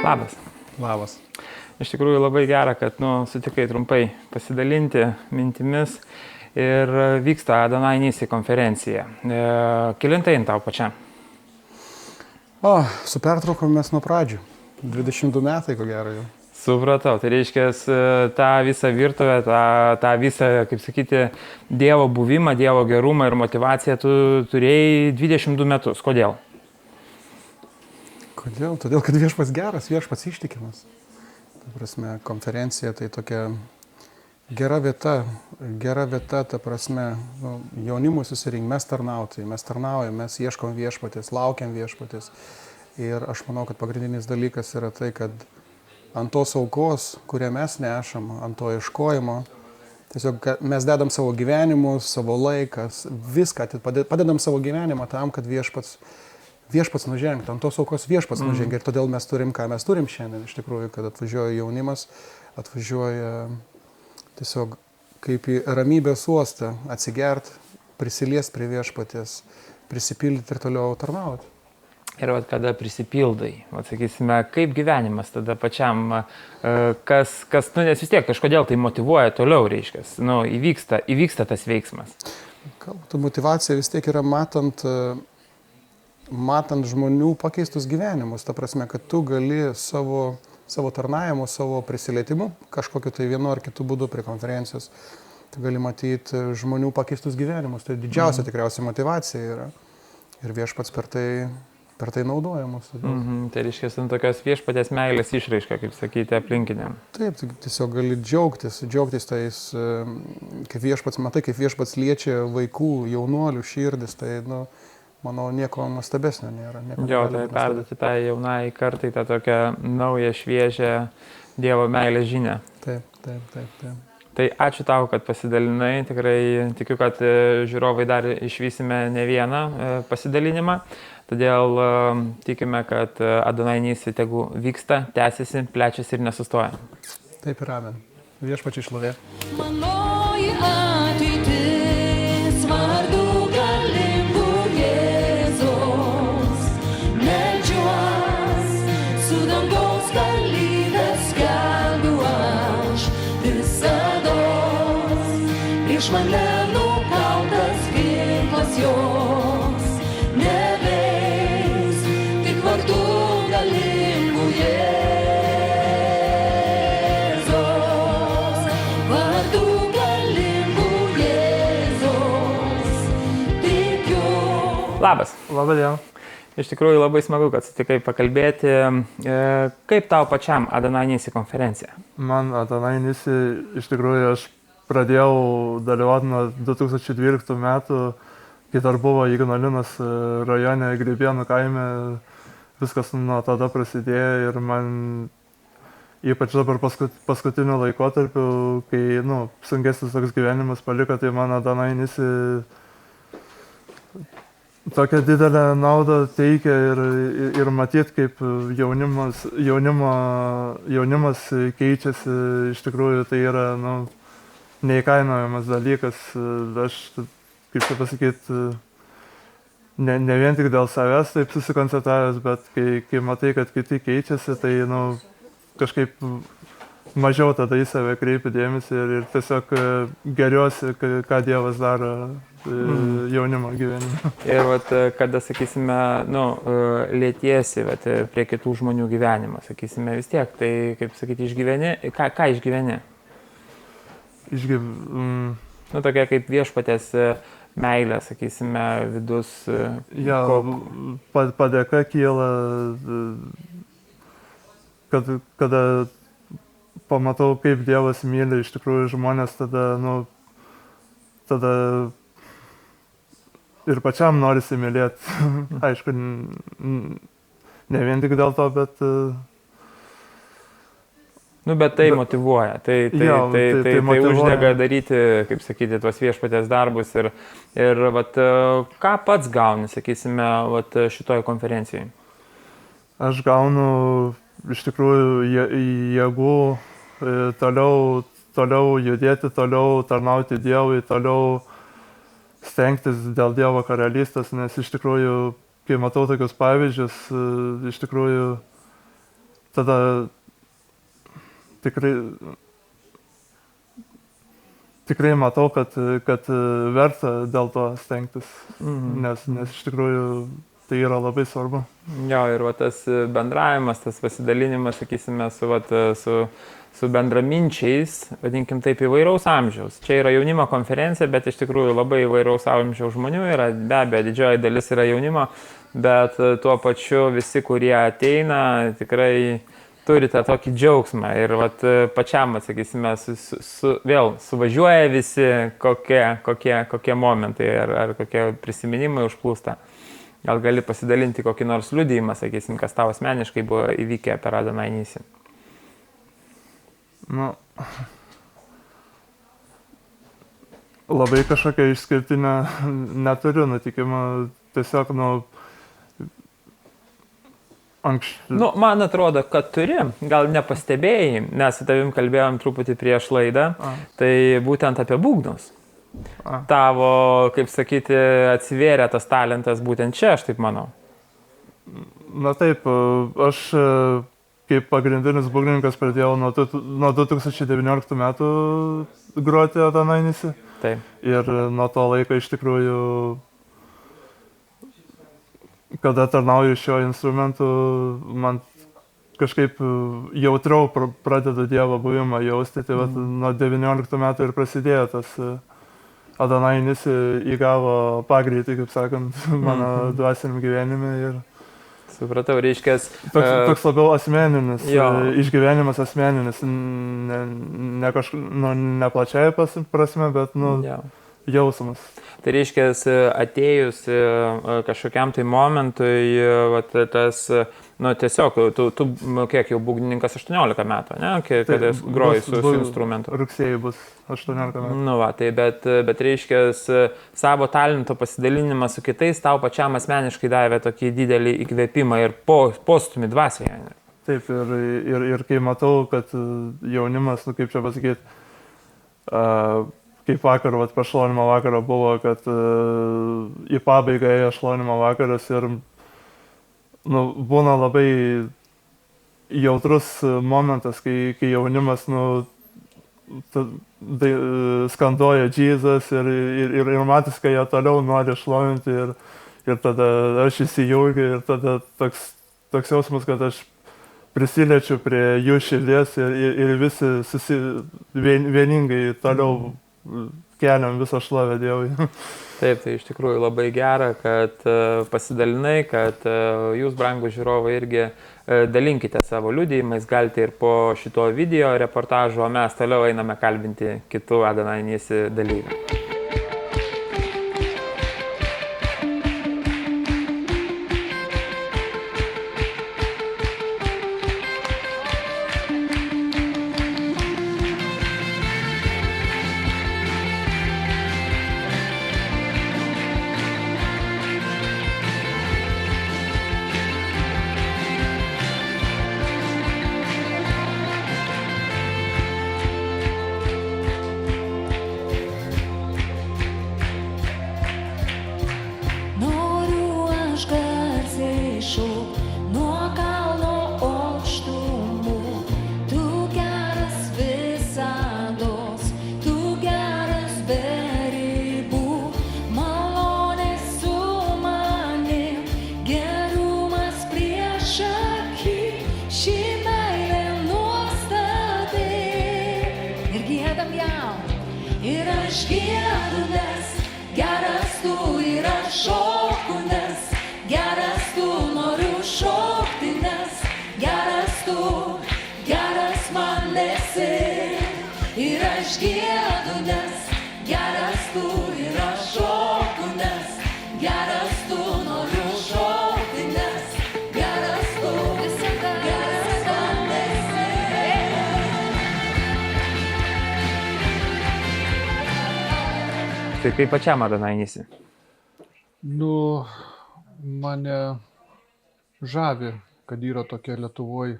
Labas. Labas. Iš tikrųjų labai gera, kad sutikai trumpai pasidalinti mintimis ir vyksta Adonai Nisi konferencija. Kelinta tau pačiam? Su pertraukom mes nuo pradžių. 22 metai, ko gero jau. Supratau, tai reiškia tą visą virtuvę, tą visą, kaip sakyti, Dievo buvimą, Dievo gerumą ir motivaciją tu turėjai 22 metus. Kodėl? Kodėl? Todėl, kad viešpats geras, viešpats ištikimas. Ta prasme, konferencija tai tokia gera vieta, ta prasme, jaunimui susirinkti, mes tarnaujam, mes ieškom viešpatės, laukiam viešpatės. Ir aš manau, kad pagrindinis dalykas yra tai, kad ant tos aukos, kurią mes nešam, ant to ieškojimo, tiesiog mes dedam savo gyvenimus, savo laikas, viską, padedam savo gyvenimą tam, kad viešpats nužengtų, ant tos aukos viešpats nužengia. Ir todėl mes turim, ką mes turim šiandien, iš tikrųjų, kad atvažiuoja jaunimas, atvažiuoja tiesiog kaip į ramybės uostą, atsigert, prisiliest prie viešpatės, prisipildyti ir toliau tarnauti. Ir kada prisipildai, sakysime, kaip gyvenimas tada pačiam, nes vis tiek kažkodėl tai motyvuoja toliau, reiškia, įvyksta tas veiksmas. Kalbant, motyvacija vis tiek yra matant žmonių pakeistus gyvenimus, ta prasme, kad tu gali savo tarnavimu, savo prisilietimu, kažkokiu tai vienu ar kitu būdu prie konferencijos, tu gali matyti žmonių pakeistus gyvenimus. Tai didžiausia tikriausiai motyvacija yra. Ir viešpats per tai naudojamus. Tai reiškia, tokios viešpatės meilės išraiška, kaip sakyti, aplinkiniam. Taip, tiesiog gali džiaugtis tais, kaip viešpats liečia vaikų, jaunuolių širdis, tai, manau, nieko nuostabesnio nėra. Jo, tai perduoti tą jaunai kartai, tą tokią naują, šviežią Dievo meilės žinią. Taip. Tai ačiū tau, kad pasidalinai. Tikrai tikiu, kad žiūrovai dar išvysime ne vieną pasidalinimą. Todėl tikime, kad Adonai Nisi tegu vyksta, tęsiasi, plečiasi ir nesustoja. Taip ir amen. Viešpačiai šlovė. Manoji ateitis vardu galingu Jėzaus. Meldžiuos su dangaus galybės skelbiu aš visados. Prieš mane nukautas ginklas jos. Neveiks tik vardu galingu Jėzaus. Vardu galingu Jėzaus. Tikiu. Labas. Labą dieną. Iš tikrųjų labai smagu, kad sutikai pakalbėti. Kaip tau pačiam Adonai Nisi konferencija? Man Adonai Nisi, iš tikrųjų, aš pradėjau dalyvauti nuo 2012 metų, kai dar buvo Ignalinos rajone, Grybėnų kaime, viskas nuo tada prasidėjo ir man ypač dabar paskutiniu laikotarpiu, kai sunkesnis toks gyvenimas paliko, tai man Adonai Nisi tokią didelę naudą teikia ir matyti, kaip jaunimas keičiasi, iš tikrųjų tai yra neįkainojamas dalykas. Aš, kaip čia pasakyti, ne vien tik dėl savęs taip susikoncentravęs, bet kai matai, kad kiti keičiasi, tai kažkaip mažiau tada į save kreipi dėmesį ir tiesiog geriuosi, ką Dievas daro jaunimo gyvenime. Ir kada, sakysime, lietiesi prie kitų žmonių gyvenimo, sakysime, vis tiek, tai, kaip sakyti, išgyveni, ką išgyveni? Tokia kaip viešpatės meilė, sakysime, vidus. Padėka kyla, kada pamatau, kaip Dievas myli iš tikrųjų žmonės, tada ir pačiam norisi mylėti. Aišku, ne vien tik dėl to, bet... Bet tai motyvuoja, tai uždega daryti, kaip sakyti, tuos viešpatės darbus ir ką pats gauni, sakysime, šitoj konferencijai? Aš gaunu iš tikrųjų jėgų toliau judėti, toliau tarnauti Dievui, toliau stengtis dėl Dievo karalystės, nes iš tikrųjų, kai matau tokius pavyzdžius, iš tikrųjų tada tikrai matau, kad verta dėl to stengtis, nes iš tikrųjų tai yra labai svarbu. Jo, ir va, tas bendravimas, tas pasidalinimas, sakysime, su bendraminčiais, vadinkim taip, įvairaus amžiaus. Čia yra jaunimo konferencija, bet iš tikrųjų labai įvairaus amžiaus žmonių yra, be abejo, didžioji dalis yra jaunimo, bet tuo pačiu visi, kurie ateina, tikrai turi tą tokį džiaugsmą. Ir vat, pačiam, sakysime, vėl suvažiuoja visi, kokie momentai ar kokie prisiminimai užplūsta. Gal gali pasidalinti kokį nors liudijimą, sakysim, kas tau asmeniškai buvo įvykę per Adonai Nisį? Nu, labai kažkokią išskirtinę neturiu nutikimą, tiesiog, Man atrodo, kad turi, gal nepastebėjai, nes su tavim kalbėjom truputį prieš laidą, tai būtent apie būgnus. Tavo, kaip sakyti, atsivėrė tas talentas būtent čia, aš taip manau. Na taip, aš kaip pagrindinis būgnininkas pradėjau nuo 2019 metų groti Adonai Nisį. Taip. Ir nuo to laiko iš tikrųjų, kada tarnauju šio instrumentu, man kažkaip jautriau pradedu Dievo buvimą jausti. Tai nuo 19 metų ir prasidėjo tas Adonai Nisį įgavo pagreitį, kaip sakant, mano dvasiniam gyvenime. Ir supratau, reiškės. Toks labiau asmeninis, išgyvenimas asmeninis, ne plačiai prasme, bet jausmas. Tai reiškia, atėjus kažkokiam tai momentui, tas, tiesiog, tu kiek jau būgnininkas 18 metų, ne? Kada groji su instrumentu. Rugsėjai bus 18 metų. Bet reiškia, savo talento pasidalinimas su kitais tau pačiam asmeniškai davė tokį didelį įkvėpimą ir postumį dvasioje. Taip, ir kai matau, kad jaunimas, kaip čia pasakyti, kaip vakar, prieš šlovinimo vakarą buvo, kad į pabaigą ėjo šlovinimo vakaras ir būna labai jautrus momentas, kai jaunimas skanduoja Jesus ir matys, kai jie toliau nori šlovinti ir tada aš įsijungiu ir tada toks jausmas, kad aš prisiliečiu prie jų širdies ir visi vieningai toliau keliam visą šlovę Dievui. Taip, tai iš tikrųjų labai gera, kad pasidalinai, kad jūs, brangūs žiūrovai, irgi dalinkite savo liudijimais, galite ir po šito video reportažo, o mes toliau einame kalbinti kitų Adonai Nisį dalyvių. Tai kaip pačiam Adonai Nisį? Mane žavi, kad yra tokia Lietuvoje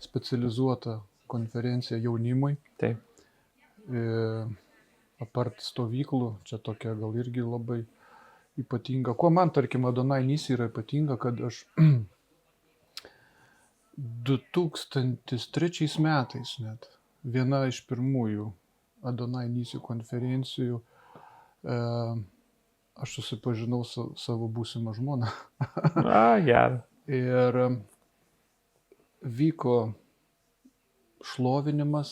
specializuota konferencija jaunimui. Taip. Apart stovyklų, čia tokia gal irgi labai ypatinga. Kuo man, tarkim, Adonai Nisį yra ypatinga, kad aš 2003 metais net. Viena iš pirmųjų Adonai Nisi konferencijų. Aš susipažinau su savo būsimą žmoną. Gerai. Ir vyko šlovinimas.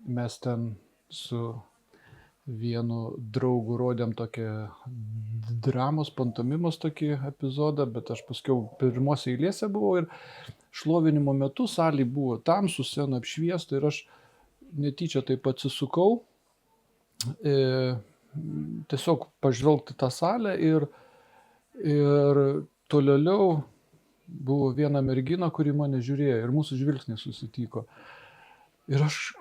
Mes ten su vienu draugu rodėm tokią dramos, pantomimos tokį epizodą, bet aš paskiau pirmose eilėse buvau ir šlovinimo metu salėje buvo tamsu, scena apšviesta ir aš netyčia taip atsisukau, tiesiog pažvelgti tą salę ir toliau buvo viena mergina, kuri mane žiūrėjo ir mūsų žvilgsniai susitiko. Ir aš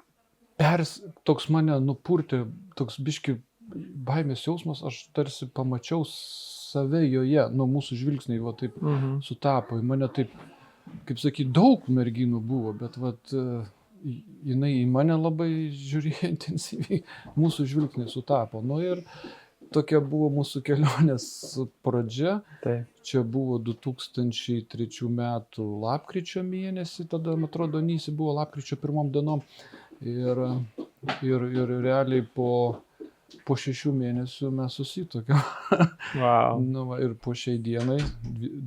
toks mane nupurtė, toks biški baimės jausmas, aš tarsi pamačiau save joje, nuo mūsų žvilgsniai va taip sutapo. Mane taip, kaip sakyti, daug merginų buvo, bet vat, jinai į mane labai žiūrėjo intensyviai, mūsų žvilgsniai sutapo. Nu ir tokia buvo mūsų kelionės pradžia. Taip. Čia buvo 2003 metų lapkričio mėnesį, tada, man atrodo, Nisi buvo lapkričio 1 dienom. Ir realiai po 6 mėnesių mes susitokėm. Wow. Nu, va, ir po šiai dienai,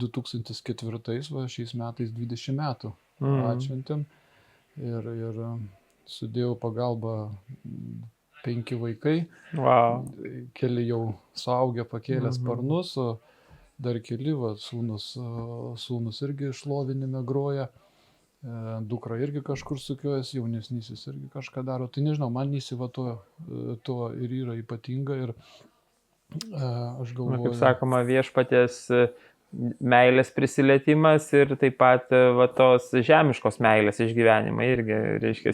2004, va, šiais metais 20 metų atšventėm. Ir sudėjau pagalbą 5 vaikai. Wow. Keli jau suaugę pakėlė sparnus, o dar keli, va, sūnus irgi šlovinime groja. Dukra irgi kažkur sukiojas, jaunesnysis irgi kažką daro. Tai nežinau, man Nisi va to ir yra ypatinga ir aš galvoju... Kaip sakoma, viešpaties meilės prisilietimas ir taip pat va, tos žemiškos meilės išgyvenimai irgi, reiškia,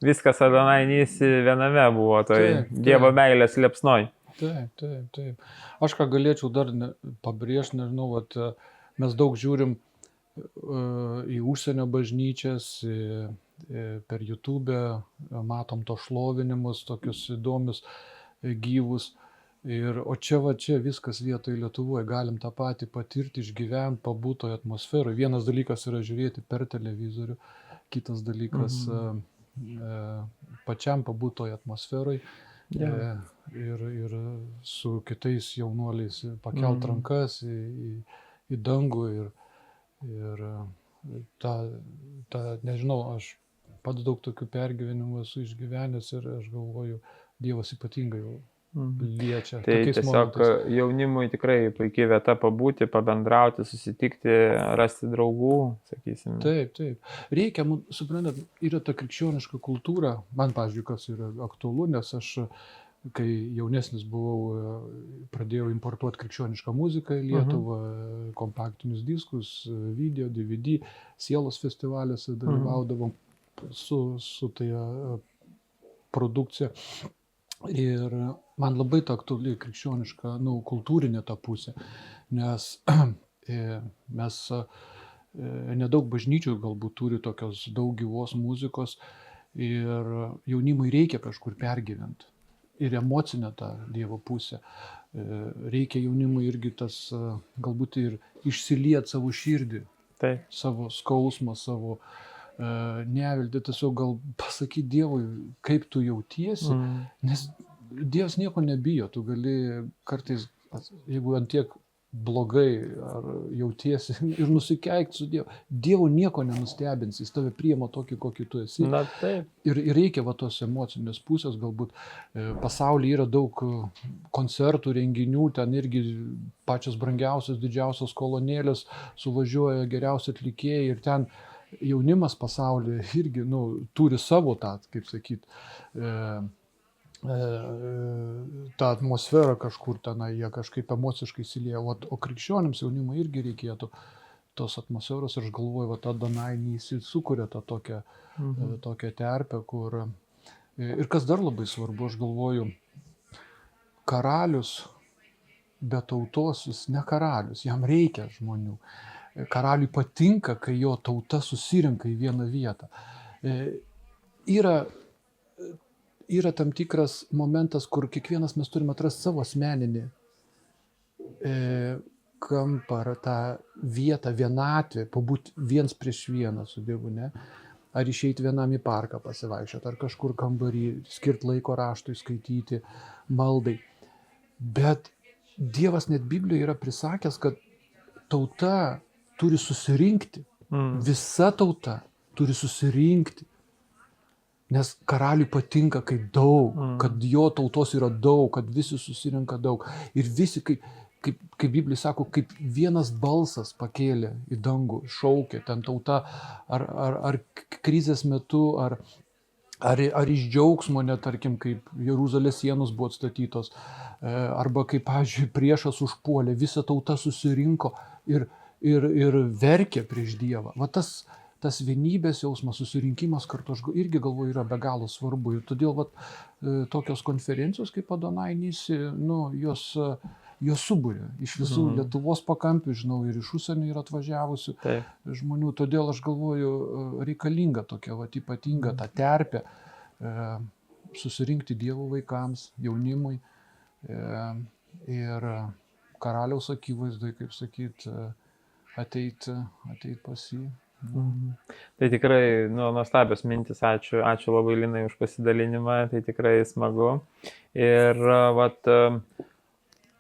viskas Adonai Nisi viename buvo, toj Dievo meilės liepsnoj. Taip. Aš ką galėčiau dar pabrėžti, nežinau, vat, mes daug žiūrim į užsienio bažnyčias, per YouTube, matom to šlovinimus, tokius įdomius, gyvus. O čia viskas vietoj Lietuvoje, galim tą patį patirti, išgyventi, pabūti toje atmosferoje. Vienas dalykas yra žiūrėti per televizorių, kitas dalykas pačiam pabūti toje atmosferoje. Ir su kitais jaunuoliais pakelt rankas į dangų ir nežinau, aš pats daug tokių pergyvenimų esu išgyvenęs ir aš galvoju, Dievas ypatingai liečia. Tai tiesiog jaunimui tikrai puikiai vieta pabūti, pabendrauti, susitikti, rasti draugų, sakysim. Taip. Reikia, suprantat, yra ta krikščioniška kultūra, man, pavyzdžiui, kas yra aktualu, nes aš, kai jaunesnis buvau, pradėjau importuoti krikščionišką muziką į Lietuvą, kompaktinius diskus, video, DVD, Sielos festivaliuose dalyvaudavom su tai produkcija. Ir man labai ta aktuali krikščioniška, kultūrinė ta pusė, nes mes nedaug bažnyčių galbūt turi tokios daug gyvos muzikos ir jaunimui reikia kažkur pergyventi. Ir emocinę tą Dievo pusę. Reikia jaunimui irgi tas, galbūt ir išsiliet savo širdį, savo skausmą, savo neviltį, tiesiog gal pasakyti Dievui, kaip tu jautiesi, nes Dievas nieko nebijo, tu gali kartais, jeigu antiek blogai ar jautiesi ir nusikeikti su Dievu. Dievo nieko nenustebins, jis tave priima tokį, kokį tu esi. Na, taip. Ir reikia va tos emocinės pusės, galbūt pasaulyje yra daug koncertų, renginių, ten irgi pačios brangiausios, didžiausios kolonėlės, suvažiuoja geriausi atlikėjai ir ten jaunimas pasaulyje irgi turi savo tą, kaip sakyti, tą atmosferą kažkur tenai, jie kažkaip emociškai įsilieja, o krikščionims jaunimui irgi reikėtų tos atmosferos ir aš galvoju, ta Adonai Nisi sukuria tą tokią terpę, kur... Ir kas dar labai svarbu, aš galvoju, karalius be tautos, jis ne karalius, jam reikia žmonių. Karaliui patinka, kai jo tauta susirenka į vieną vietą. Yra tam tikras momentas, kur kiekvienas mes turime atrasti savo asmeninį kampą, ar tą vietą, vienatvę, pabūti viens prieš vieną su Dievu, ne? Ar išeiti vienam į parką pasivaikščioti, ar kažkur kambarį, skirti laiko raštui, skaityti, maldai. Bet Dievas net Biblijoje yra prisakęs, kad tauta turi susirinkti. Visa tauta turi susirinkti. Nes karaliui patinka, kai daug, kad jo tautos yra daug, kad visi susirinka daug. Ir visi, kaip Biblija sako, kaip vienas balsas pakėlė į dangų, šaukė ten tauta, ar krizės metu, ar iš džiaugsmo, net tarkim, kaip Jeruzalės sienos buvo atstatytos, arba kaip, pavyzdžiui, priešas užpuolė, visa tauta susirinko ir verkė prieš Dievą. Va tas vienybės jausmas, susirinkimas kartu, aš irgi galvoju, yra be galo svarbu. Ir todėl tokios konferencijos kaip Adonai Nisi, jos suburia iš visų Lietuvos pakampių, žinau, ir iš užsienio yra atvažiavusių žmonių. Todėl aš galvoju, reikalinga tokia ypatinga ta terpė susirinkti Dievo vaikams, jaunimui ir karaliaus akivaizdai, kaip sakyt, ateit pas jį. Tai tikrai nuostabios mintis, ačiū labai Linai už pasidalinimą, tai tikrai smagu. Ir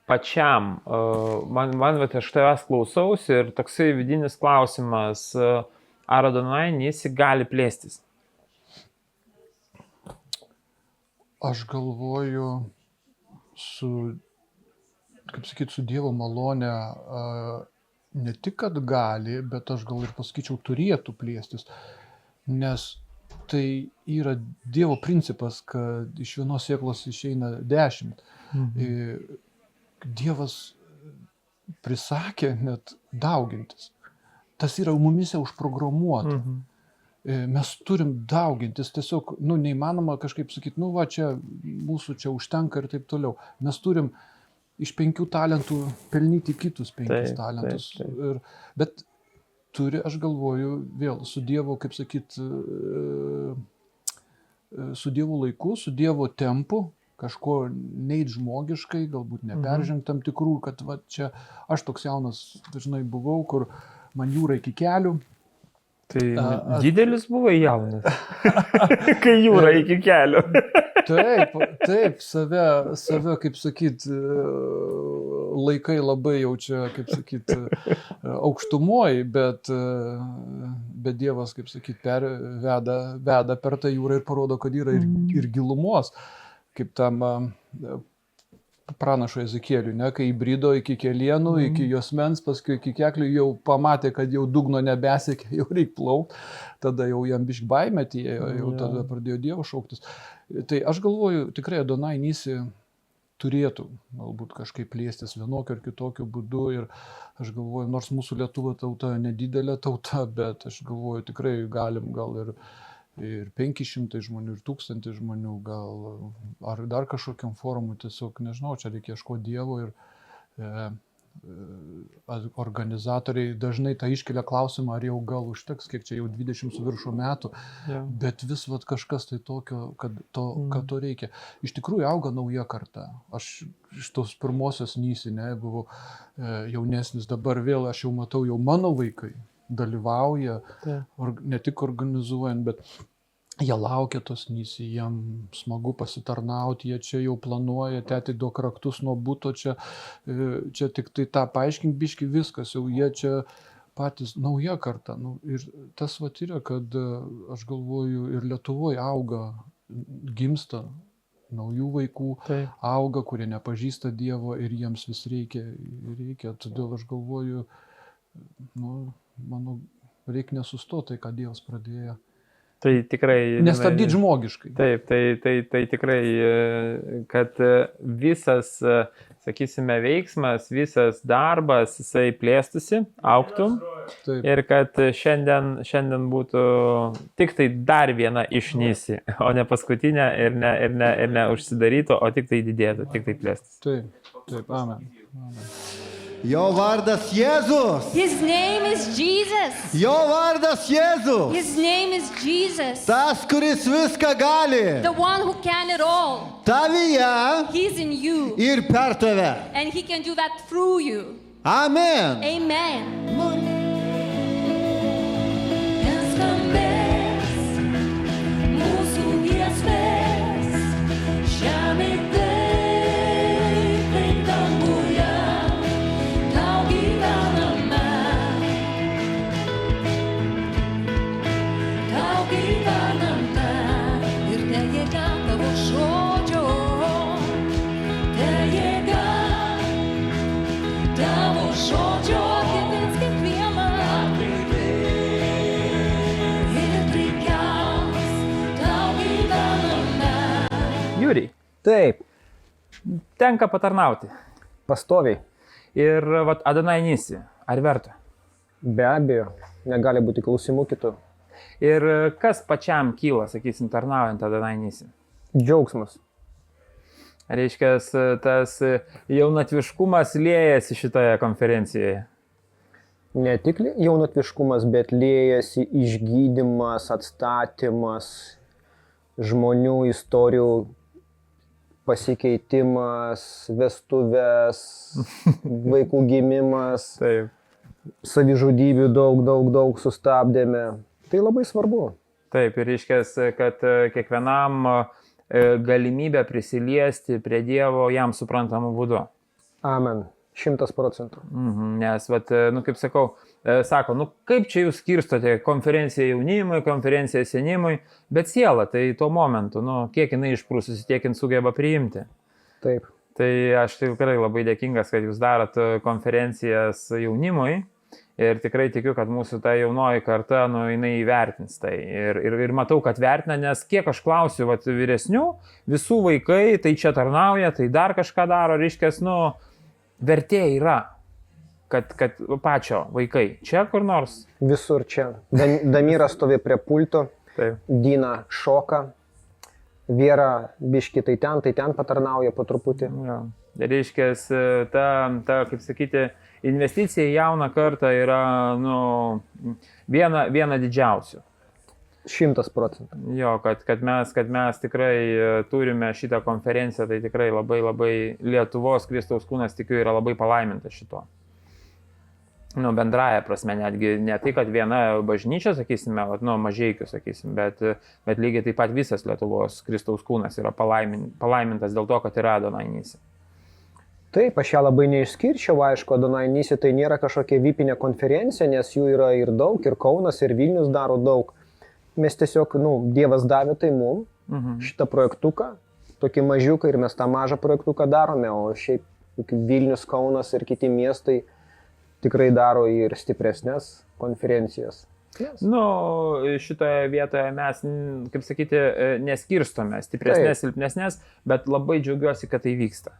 pačiam, man aš tavęs klausausi ir toksai vidinis klausimas, ar Adonai Nisi gali plėstis? Aš galvoju, su Dievo malone, ne tik, kad gali, bet aš gal ir pasakyčiau, turėtų plėstis, nes tai yra Dievo principas, kad iš vienos sėklos išeina 10. Dievas prisakė net daugintis. Tas yra mumise užprogramuota. Mes turim daugintis, tiesiog, neįmanoma kažkaip sakyti, čia mūsų čia užtenka ir taip toliau. Mes turim iš 5 talentų pelnyti kitus 5 talentus. Bet turi, aš galvoju, vėl su Dievo, kaip sakyt, su Dievo laiku, su Dievo tempu, kažko neit žmogiškai, galbūt neperžengt tam tikrų, kad čia aš toks jaunas dažnai buvau, kur man jūra iki kelių. Tai didelis buvo jaunas, kai jūra iki kelių. Taip, save, kaip sakyt, laikai labai jau čia, kaip sakyt, aukštumoji, bet Dievas, kaip sakyt, veda per tą jūrą ir parodo, kad yra ir gilumos, kaip tam pranašo Ezekėliui, kai įbrido iki kelienų, iki juosmens, paskui iki keklių, jau pamatė, kad jau dugno nebesiekė, jau reik plaukti, tada jau jam bišk baimė atėjo, jau tada pradėjo Dievo šauktis. Tai aš galvoju, tikrai Adonai Nisi turėtų galbūt kažkaip plėstis vienokiu ar kitokiu būdu ir aš galvoju, nors mūsų Lietuva tauta nedidelė tauta, bet aš galvoju, tikrai galim gal ir 500 žmonių, ir 1000 žmonių, gal ar dar kažkokiam forumui, tiesiog nežinau, čia reikia ieškoti Dievo ir organizatoriai dažnai tą iškelia klausimą, ar jau gal užteks, kiek čia jau 20 su viršų metų, bet vis kažkas tai tokio, kad to reikia. Iš tikrųjų auga nauja karta. Aš iš tos pirmosios Nisi, buvau jaunesnis, dabar vėl aš jau matau, jau mano vaikai dalyvauja, ne tik organizuojant, bet jie laukia tos Nisi, jiem smagu pasitarnauti, jie čia jau planuoja, tėti duok raktus nuo buto, čia tik tai tą paaiškink biški viskas, jau jie čia patys nauja karta. Ir tas yra, kad aš galvoju, ir Lietuvoje auga, gimsta naujų vaikų, auga, kurie nepažįsta Dievo ir jiems vis reikia. Todėl aš galvoju, manau, reikia nesustoti tai, ką Dievas pradėjo. Tai tikrai... Nestabdyti žmogiškai. Taip, tai tikrai, kad visas, sakysime, veiksmas, visas darbas, jisai plėstusi, augtų. Taip. Ir kad šiandien būtų tik tai dar viena iš Nisi, o ne paskutinė ir ne užsidarytų, o tik tai didėtų, tik tai plėstus. Taip, amen. Jo vardas Jėzus. His name is Jesus. Jo vardas Jėzus. His name is Jesus. Tas, kuris viską gali. The one who can it all. Tavyje He's in you. ir per tave. And he can do that through you. Amen. Amen. Skambės mūsų giesmės, žemė taip, kaip danguje, tau gyvename, ir te jėga tavo žodžio, te jėga tavo žodžio, kiekviens kiekvieną. Jūriai, Taip, tenka patarnauti. pastoviai. Ir vat Adonai Nisi, ar verta? Be abejo, negali būti klausimų kitų. Ir kas pačiam kyla, sakysim, tarnaujant Adonai Nisi? Džiaugsmas. Reiškia, tas jaunatviškumas liejasi šitoje konferencijoje. Ne tik jaunatviškumas, bet liejasi išgydymas, atstatymas, žmonių istorijų pasikeitimas, vestuvės, vaikų gimimas, Taip. savižudybių daug sustabdėme. Tai labai svarbu. Taip, ir reiškia, kad kiekvienam galimybė prisiliesti prie Dievo jam suprantamų būdų. Amen. 100%. Nes, vat, kaip sakau, sako, kaip čia jūs skirstote konferenciją jaunimui, konferenciją senimui, bet siela, tai tuo momentu, kiek jinai išprūsusi, tiek jinai sugeba priimti. Taip. Tai aš tikrai labai dėkingas, kad jūs darot konferencijas jaunimui ir tikrai tikiu, kad mūsų ta jaunoji karta, jinai įvertins tai. Ir matau, kad vertina, nes kiek aš klausiu vyresnių, visų vaikai tai čia tarnauja, tai dar kažką daro, reiškia, vertė yra, kad pačio vaikai čia kur nors. Visur čia. Damiras stovi prie pulto, Taip. Dina šoka, Viera biški tai ten patarnauja po truputį. Ja. Reiškia, ta, kaip sakyti, investicija į jauną kartą yra viena didžiausių. 100%. Jo, kad mes tikrai turime šitą konferenciją, tai tikrai labai Lietuvos Kristaus kūnas, tikiu, yra labai palaimintas šito. Bendraja prasme, netgi ne tai, kad viena bažnyčia, sakysime, Mažeikių, sakysim, bet lygiai taip pat visas Lietuvos Kristaus kūnas yra palaimintas dėl to, kad yra Adonai Nisi. Taip, aš ją labai neišskirčiau, aišku, Adonai Nisi tai nėra kažkokia vipinė konferencija, nes jų yra ir daug, ir Kaunas, ir Vilnius daro daug. Mes tiesiog, Dievas davė tai mum, šitą projektuką, tokį mažiuką, ir mes tą mažą projektuką darome, o šiaip Vilnius, Kaunas ir kiti miestai tikrai daro ir stipresnės konferencijas. Yes. Šitoje vietoje mes, kaip sakyti, neskirstome stipresnės, silpnesnės, bet labai džiaugiuosi, kad tai vyksta.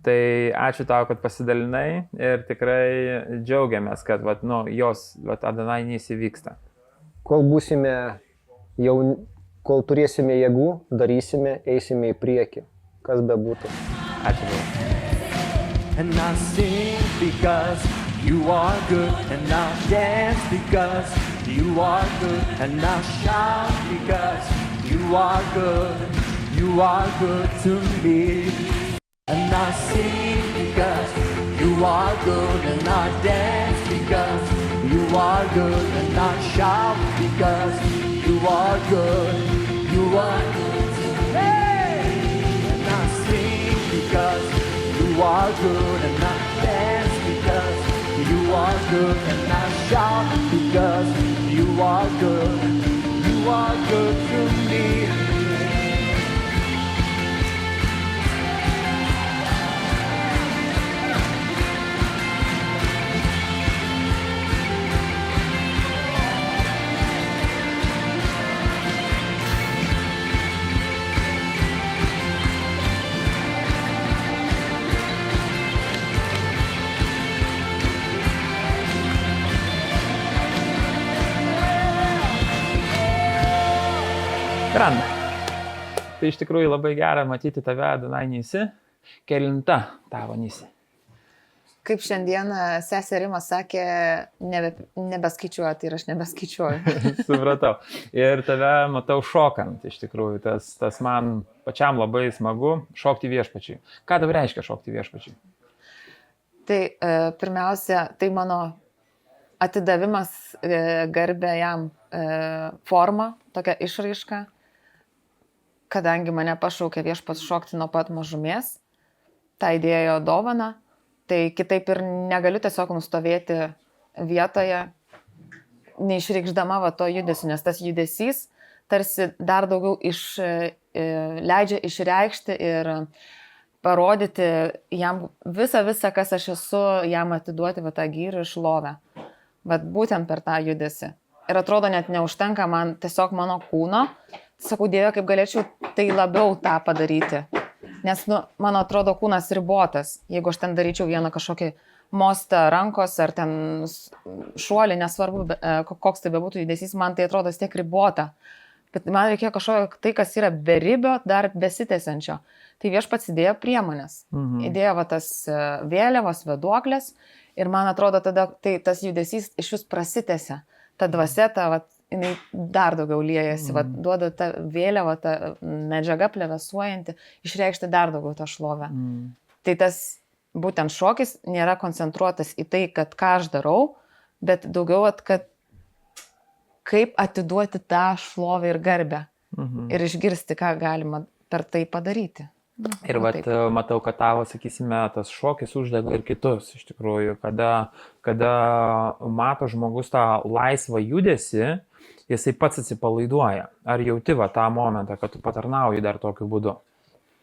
Tai ačiū tau, kad pasidalinai ir tikrai džiaugiamės, kad jos Adonai Nisi vyksta. Kol kol turėsime jėgų, darysime, eisime į priekį, kas bebūtų. Ačiū tau. And I sing because you are good, and I dance because you are good, and I shout because you are good to me. And I sing because you are good, and I dance because you are good, and I shout because you are good to me. And I sing because you are good, and I dance because you are good, and I shout because you are good to me. Randa. Tai iš tikrųjų labai gera matyti tave, Adonai Nisi. Kelinta tavo Nisi? Kaip šiandieną sesė Rima sakė, nebeskaičiuoju, tai ir aš nebeskaičiuoju. Supratau. Ir tave matau šokant, iš tikrųjų. Tas man pačiam labai smagu šokti viešpačiui. Ką tau reiškia šokti viešpačiui? Tai pirmiausia, tai mano atidavimas garbė jam forma, tokia išraiška, kadangi mane pašaukė viešpats šokti nuo pat mažumės, tą įdėjo dovaną, tai kitaip ir negaliu tiesiog nustovėti vietoje, neišreikšdama va to judesiu, nes tas judesys tarsi dar daugiau leidžia išreikšti ir parodyti jam visą, kas aš esu, jam atiduoti va tą gyrą iš lovę. Bet būtent per tą judesį. Ir atrodo, net neužtenka man tiesiog mano kūno. Sakau, Dieve, kaip galėčiau tai labiau tą padaryti. Nes, mano atrodo, kūnas ribotas. Jeigu aš ten daryčiau vieną kažkokį mostą rankos ar ten šuolį, nesvarbu, koks tai bebūtų judesys, man tai atrodo tiek ribota. Bet man reikėjo kažkokio tai, kas yra beribio, dar besitęsiančio. Tai viešpats įdėjo priemonės. Įdėjo va tas vėliavos, vėduoklės ir man atrodo tada tai tas judesys iš vis prasitęsia. Ta dvasia, jinai dar daugiau liejasi, duoda tą vėliavą, tą medžiagą plevėsuojantį, išreikšti dar daugiau tą šlovę. Tai tas būtent šokis nėra koncentruotas į tai, kad ką aš darau, bet daugiau, kad kaip atiduoti tą šlovę ir garbę ir išgirsti, ką galima per tai padaryti. Ir matau, kad tavo, sakysime, tas šokis uždega ir kitus, iš tikrųjų, kada mato žmogus tą laisvą judesį, jisai pats atsipalaiduoja. Ar jauti tą momentą, kad tu patarnauji dar tokiu būdu?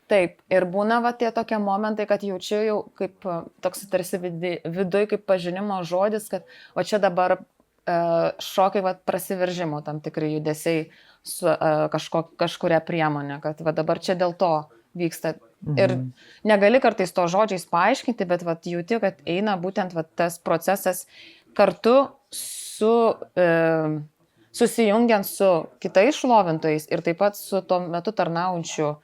Taip, ir būna tie tokie momentai, kad jaučiu jau kaip toks tarsi viduj kaip pažinimo žodis, kad o čia dabar šokai prasiveržimo tam tikrai judesiai su kažkuria priemonė, kad dabar čia dėl to vyksta. Ir negali kartais to žodžiais paaiškinti, bet jauti, kad eina būtent tas procesas kartu susijungiant su kitais šlovintojais ir taip pat su tuo metu tarnaujančiu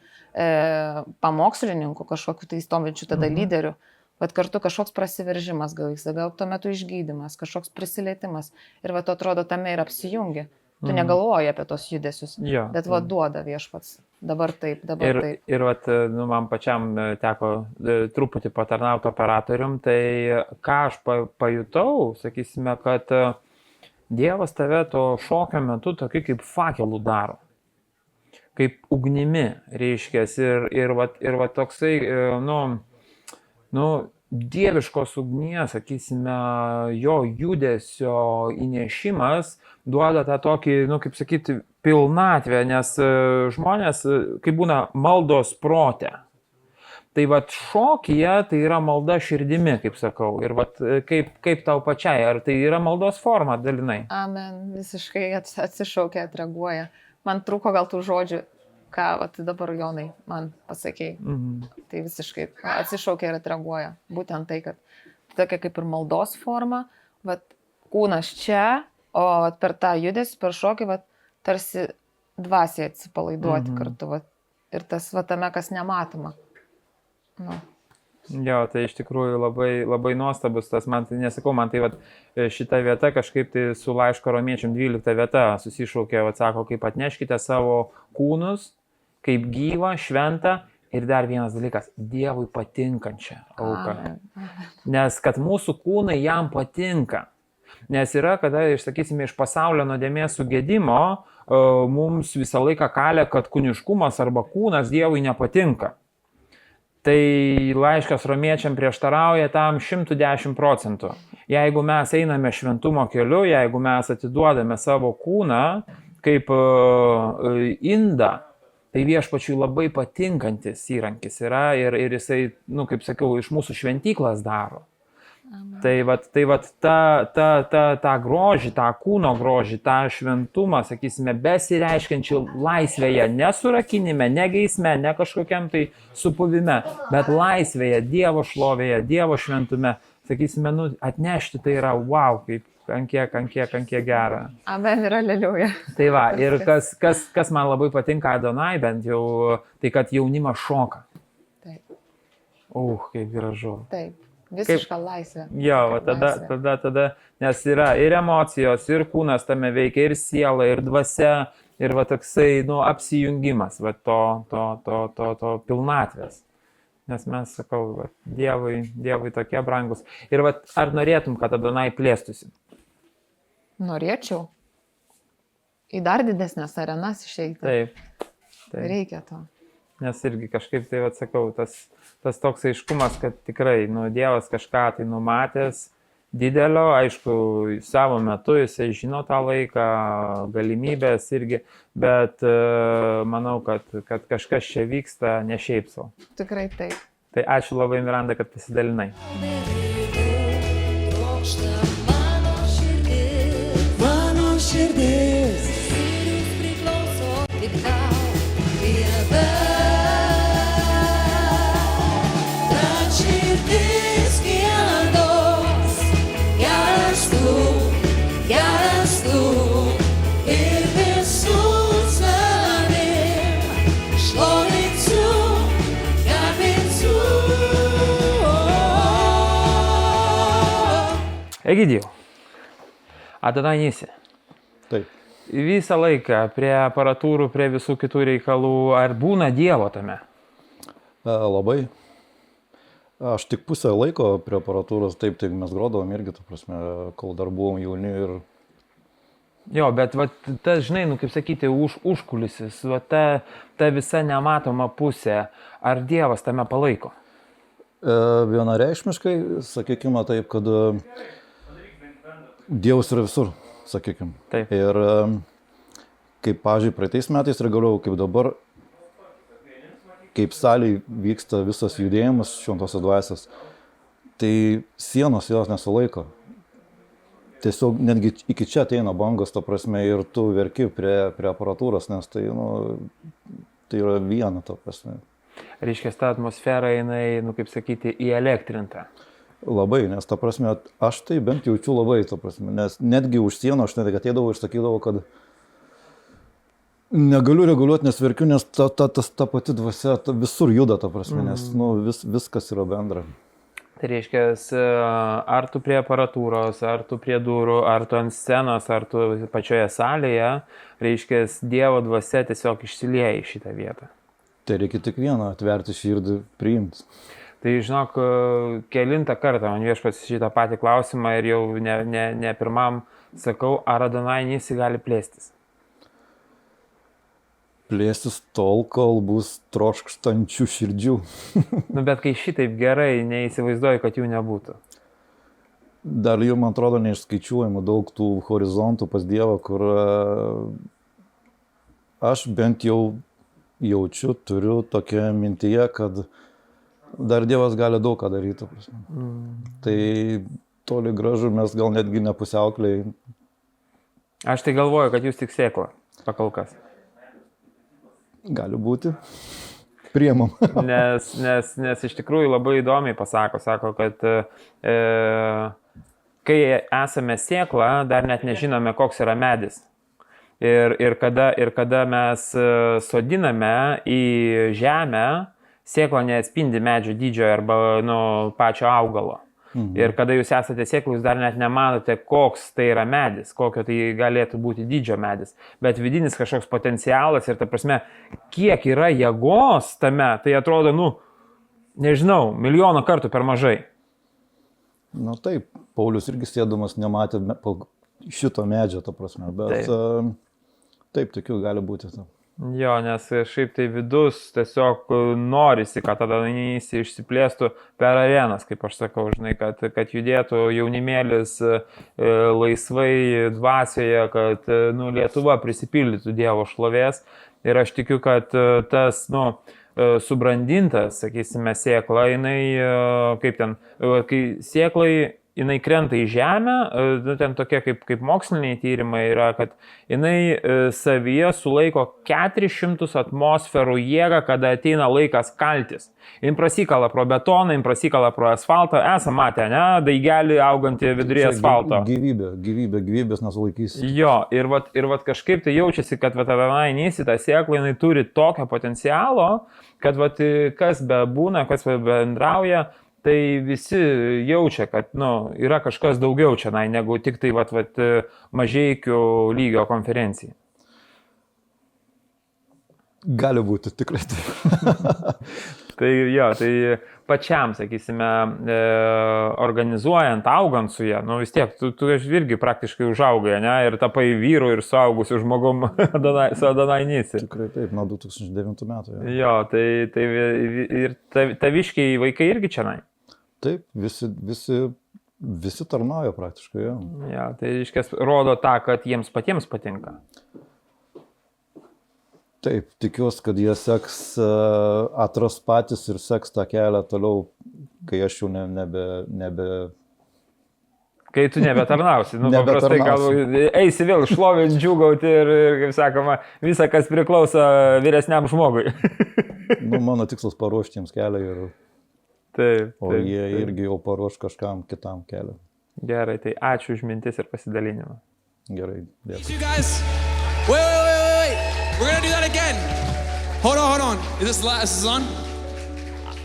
pamokslininku, kažkokiu tai stovinčiu tada lyderiu. Bet kartu kažkoks prasiveržimas gal vyksta, gal tuo metu išgydymas, kažkoks prisilietimas. Ir tu atrodo tame ir apsijungi. Tu negalvoji apie tos judesius, bet duoda viešpats. Dabar taip, dabar taip. Ir man pačiam teko truputį patarnauti operatorium, tai ką aš pajutau, sakysime, kad Dievas tave to šokio metu tokį kaip fakelų daro. Kaip ugnimi, reiškia. Ir toksai, dieviškos ugnies, sakysime, jo judesio įnešimas duoda tą tokį, kaip sakyti, pilnatvę, nes žmonės, kaip būna maldos prote. Tai šokyje tai yra malda širdimi, kaip sakau. Ir kaip tau pačiai, ar tai yra maldos forma dalinai? Amen, visiškai atsišaukia, atreaguoja. Man trūko gal tų žodžių, ką dabar Jonai man pasakėjai. Tai visiškai atsišaukia ir atreaguoja. Būtent tai, kad tokia kaip ir maldos forma, kūnas čia, o per tą judesį, per šokį, tarsi dvasiai atsipalaiduoti kartu. Ir tas tame, kas nematoma. Jo, tai iš tikrųjų labai, labai nuostabus tas, man tai nesakau, man tai šita vieta kažkaip tai su laiško Romiečiam 12 vieta susišaukė, sako, kaip atneškite savo kūnus, kaip gyvą, šventą ir dar vienas dalykas, Dievui patinkančią auką. Nes kad mūsų kūnai jam patinka. Nes yra, kada, išsakysime, iš pasaulio nuodėmės sugėdimo, mums visą laiką kalė, kad kūniškumas arba kūnas Dievui nepatinka. Tai laiškas Romiečiam prieštarauja tam 110%. Jeigu mes einame šventumo keliu, jeigu mes atiduodame savo kūną kaip indą, tai viešpačiui labai patinkantis įrankis yra ir jisai, kaip sakiau, iš mūsų šventyklas daro. Ta grožį, tą kūno grožį, tą šventumą, sakysime, besireiškiančią laisvėje, nesurakinime, ne geisme, ne kažkokiam tai supuvime, bet laisvėje, Dievo šlovėje, Dievo šventume, sakysime, atnešti tai yra wow, kaip ant kiek gera. Amen ir aleliuja. Tai ir kas man labai patinka Adonai, bent jau, tai kad jaunimas šoka. Taip. Kaip gražu. Taip. Visiška laisvė. Jo, tada, nes yra ir emocijos, ir kūnas tame veikia, ir siela, ir dvasia, ir toksai, apsijungimas, to pilnatvės. Nes mes, sakau, va, dievui tokie brangus. Ir va, ar norėtum, kad Adonai plėstųsi? Norėčiau į dar didesnės arenas išeiti. Taip. Reikia to. Nes irgi kažkaip tai, atsakau, tas toks aiškumas, kad tikrai, nu, Dievas kažką tai numatęs didelio, aišku, savo metu jisai žino tą laiką, galimybės irgi, bet manau, kad kažkas čia vyksta ne šiaip savo. Tikrai taip. Tai ačiū labai, Miranda, kad pasidalinai. Trokšta mano širdis, mano širdis, ir priklauso tik tau, Dieve. Tad širdis giedos, geras tu, ir visus savim šlovinsiu, garbinsiu. Egidijau, Adonai Nisi. Taip. Visą laiką prie aparatūrų, prie visų kitų reikalų, ar būna Dievo tame? Labai. Aš tik pusę laiko prie aparatūros, taip, tai mes grodavom irgi, ta prasme, kol dar buvom jauni ir... Jo, bet va, ta, žinai, nu, kaip sakyti, užkulisis, va, ta visa nematoma pusė, ar Dievas tame palaiko? Vienareikšmiškai, sakykime taip, kad Dievas yra visur, sakykime. Taip. Ir kaip, pavyzdžiui, praeitais metais reguliau, kaip dabar, kaip salėje vyksta visas judėjimas šventosios dvasios, tai sienos jos nesulaiko. Tiesiog netgi iki čia ateina bangos, ta prasme, ir tu verki prie aparatūros, nes tai, nu, tai yra viena, ta prasme. Reiškia, ta atmosfera, jinai, nu, kaip sakyti, įelektrinta. Labai, nes, ta prasme, aš tai bent jaučiu labai, ta prasme, nes netgi už sieną aš netgi ateidavau ir sakydavau, kad negaliu reguliuoti, nes verkiu, nes ta pati dvasia visur juda, ta prasme, nes, nu, viskas yra bendra. Tai reiškia, ar tu prie aparatūros, ar tu prie durų, ar tu ant scenos, ar tu pačioje salėje, reiškia, Dievo dvasia tiesiog išsilieja į šitą vietą. Tai reikia tik vieną atverti širdį, priimti. Tai žinok, kelintą kartą man viešpats šitą patį klausimą ir jau ne pirmam sakau, ar Adonai Nisi gali plėstis? Plėstis tol, kol bus trokštančių širdžių. Nu, bet kai šitaip gerai, neįsivaizduoju, kad jų nebūtų. Dar jau, man atrodo, neišskaičiuojama daug tų horizontų pas Dievą, kur aš bent jau jaučiu, turiu tokią mintyje, kad dar Dievas gali daug ką daryti. Tai toli gražu mes gal netgi nepusiaukliai. Aš tai galvoju, kad jūs tik sėkla, pakolkas. Gali būti. Priemam. nes iš tikrųjų labai įdomiai sako, kad kai esame sėkla, dar net nežinome, koks yra medis. Ir kada mes sodiname į žemę, sėkla neatspindi medžio dydžio arba pačio augalo. Ir kada jūs esate sėklų, jūs dar net nematote, koks tai yra medis, kokio tai galėtų būti dydžio medis. Bet vidinis kažkoks potencialas ir, ta prasme, kiek yra jėgos tame, tai atrodo, nežinau, milijoną kartų per mažai. Na taip, Paulius irgi sėdamas nematė šito medžio, ta prasme, bet taip, tikiu, gali būti. Jo, nes šiaip tai vidus tiesiog norisi, kad tada Nisi išsiplėstų per arenas, kaip aš sakau, žinai, kad judėtų jaunimėlis laisvai dvasioje, kad Lietuva prisipildytų Dievo šlovės. Ir aš tikiu, kad tas, subrandintas, sakysime, sėkla, jinai, kaip ten, kai sėklai jinai krenta į žemę, ten tokie kaip moksliniai tyrimai yra, kad jinai savyje sulaiko 400 atmosferų jėgą, kada ateina laikas kaltis. Jin prasikala pro betoną, jin prasikala pro asfaltą, esam matę, ne, daigelį augantį viduryje asfalto. Gyvybės nesulaikys. Jo, ir vat kažkaip tai jaučiasi, kad Adonai Nisi, ta sėkla, jinai turi tokio potencialo, kad kas be būna, kas be bendrauja, tai visi jaučia, kad yra kažkas daugiau čia, negu tik tai Mažeikių lygio konferencija. Gali būti, tikrai. Tai jo, tai pačiam, sakysime, organizuojant, augant su ja, nu vis tiek, tu irgi praktiškai užaugai, ne, ir tapai vyru ir suaugusiu žmogum su Adonai Nisi. Tikrai taip, nuo 2009 metų. Ja. Jo, tai ir taviškiai vaikai irgi čia nai. Taip, visi tarnauja praktiškai. Ja. Ja, tai iškės rodo tą, kad jiems patiems patinka. Taip, tikiuosi, kad jie seks, atras patys ir seks tą kelią toliau, kai aš jau nebe... Kai tu nebetarnausi, nu paprastai gal eisi vėl šlovint, džiūgauti ir, kaip sakoma, visą, kas priklauso vyresniam žmogui. Nu, mano tikslas paruošti jiems kelią ir... Taip. O jie irgi jau paruoš kažkam kitam kelią. Gerai, tai ačiū už mintis ir pasidalinimą. Gerai, dėkui. You guys, wait. We're gonna do that again. Hold on. Is this on?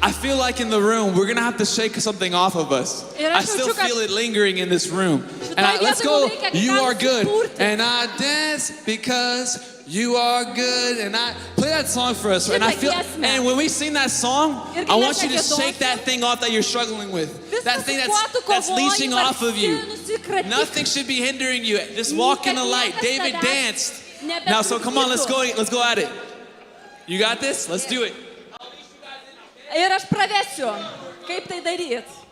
I feel like in the room, we're gonna have to shake something off of us. I still feel it lingering in this room. And let's go, you are good. And I dance because you are good. And I play that song for us. And I feel, and when we sing that song, I want you to shake that thing off that you're struggling with. That thing that's leeching off of you. Nothing should be hindering you. Just walk in the light. David danced. Now, so come on, let's go at it. You got this? Let's do it. Ir aš pravesiu, kaip tai daryti.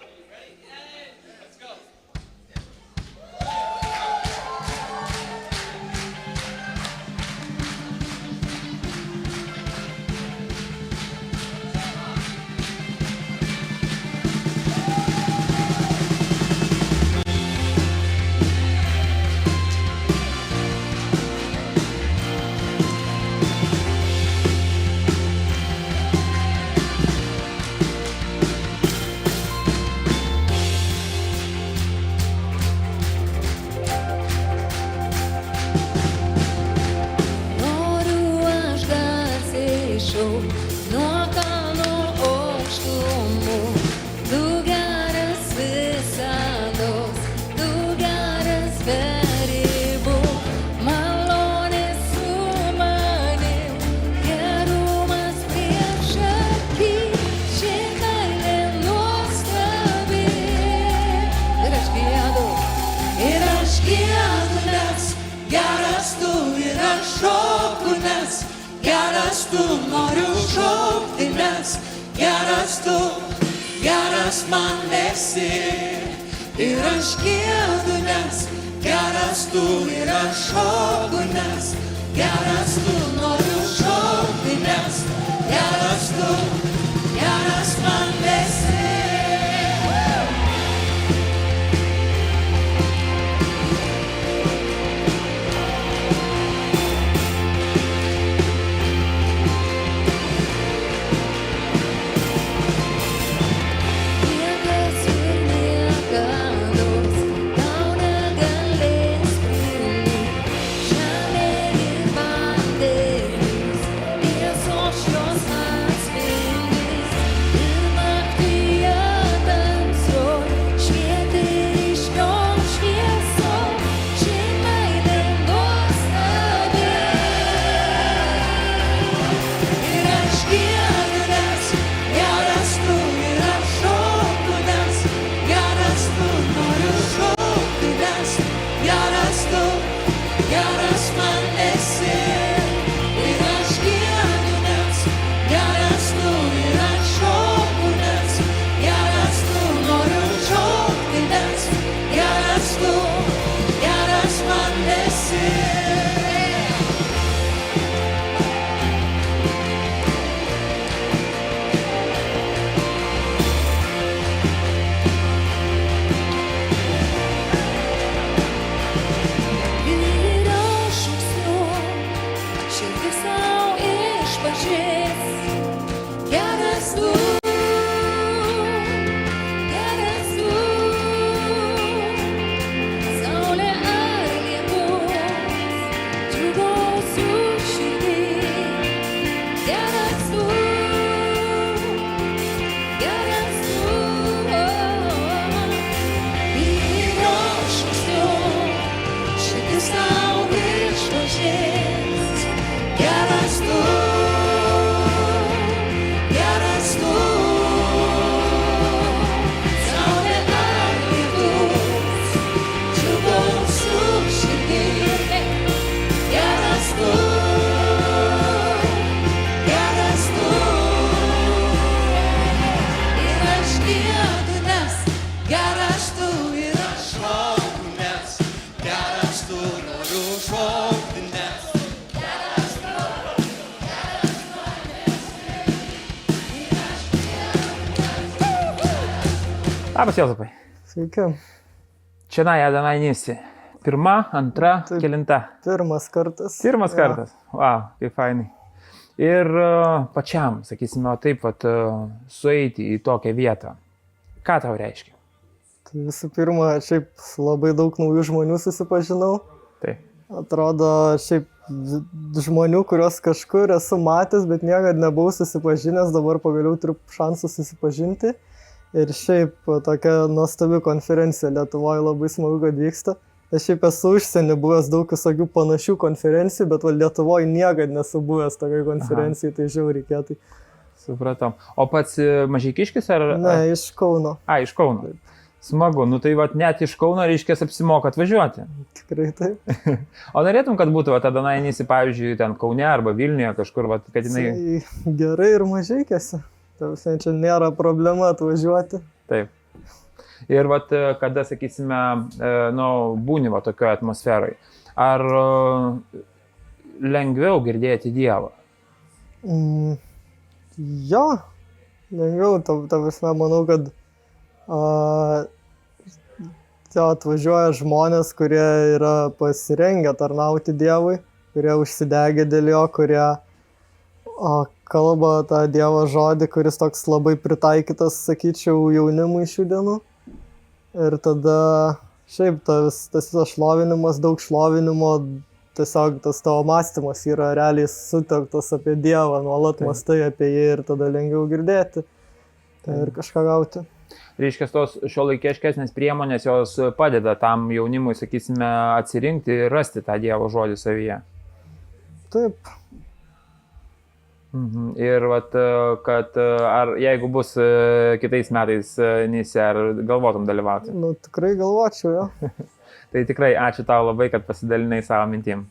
Geras man esi ir aš gėdu, nes geras tu ir aš šoku, nes geras tu noriu šokti, nes geras tu, geras man esi. Geras tu, geras Labas, Jozapai. Sveiki. Čia Adonai Nisi. Pirma, antra, kelinta. Pirmas kartas. Pirmas kartas. Wow, kaip fainai. Ir pačiam, sakysime, taip pat sueiti į tokią vietą. Ką tau reiškia? Tai visų pirma, šiaip labai daug naujų žmonių susipažinau. Taip. Atrodo, šiaip žmonių, kuriuos kažkur esu matęs, bet niekada nebuvau susipažinęs, dabar pagaliau turiu šansą susipažinti. Ir šiaip tokia nuostabi konferencija Lietuvoje, labai smagu, kad vyksta. Aš šiaip esu užsienį buvęs daug visokių panašių konferencijų, bet Lietuvoje niekada nesu buvęs tokiai konferencijai, tai žiauriai kietai. Supratom. O pats Mažeikiškis ar? Ne, iš Kauno. Iš Kauno. Smagu. Nu tai net iš Kauno reiškia apsimoka atvažiuoti. Tikrai taip. O norėtum, kad būtų Adonai Nisi, pavyzdžiui, ten Kaune arba Vilniuje kažkur, kad jinai... Gerai ir Mažeikiuose. Čia nėra problema atvažiuoti. Taip. Ir kada, sakysime, būni tokioje atmosferoje, ar lengviau girdėti Dievą? Jo, lengviau. Ta prasme, manau, kad atvažiuoja žmonės, kurie yra pasirengę tarnauti Dievui, kurie užsidegė dėl jo, kurie kalba tą Dievo žodį, kuris toks labai pritaikytas, sakyčiau, jaunimui šių dienų. Ir tada šiaip tas visas šlovinimas, daug šlovinimo, tiesiog tas tavo mąstymas yra realiai sutelktas apie Dievą, nuolat mąstai apie jį ir tada lengviau girdėti ir kažką gauti. Reiškia, tos šiuolaikiškesnės priemonės jos padeda tam jaunimui, sakysime, atsirinkti ir rasti tą Dievo žodį savyje. Taip. Ir kad ar jeigu bus kitais metais Nisi, ar galvotum dalyvauti? Nu, tikrai galvočiau, jo. Tai tikrai ačiū tau labai, kad pasidalinai savo mintim.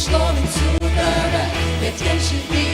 Šlovinsiu tave, bet vien širdį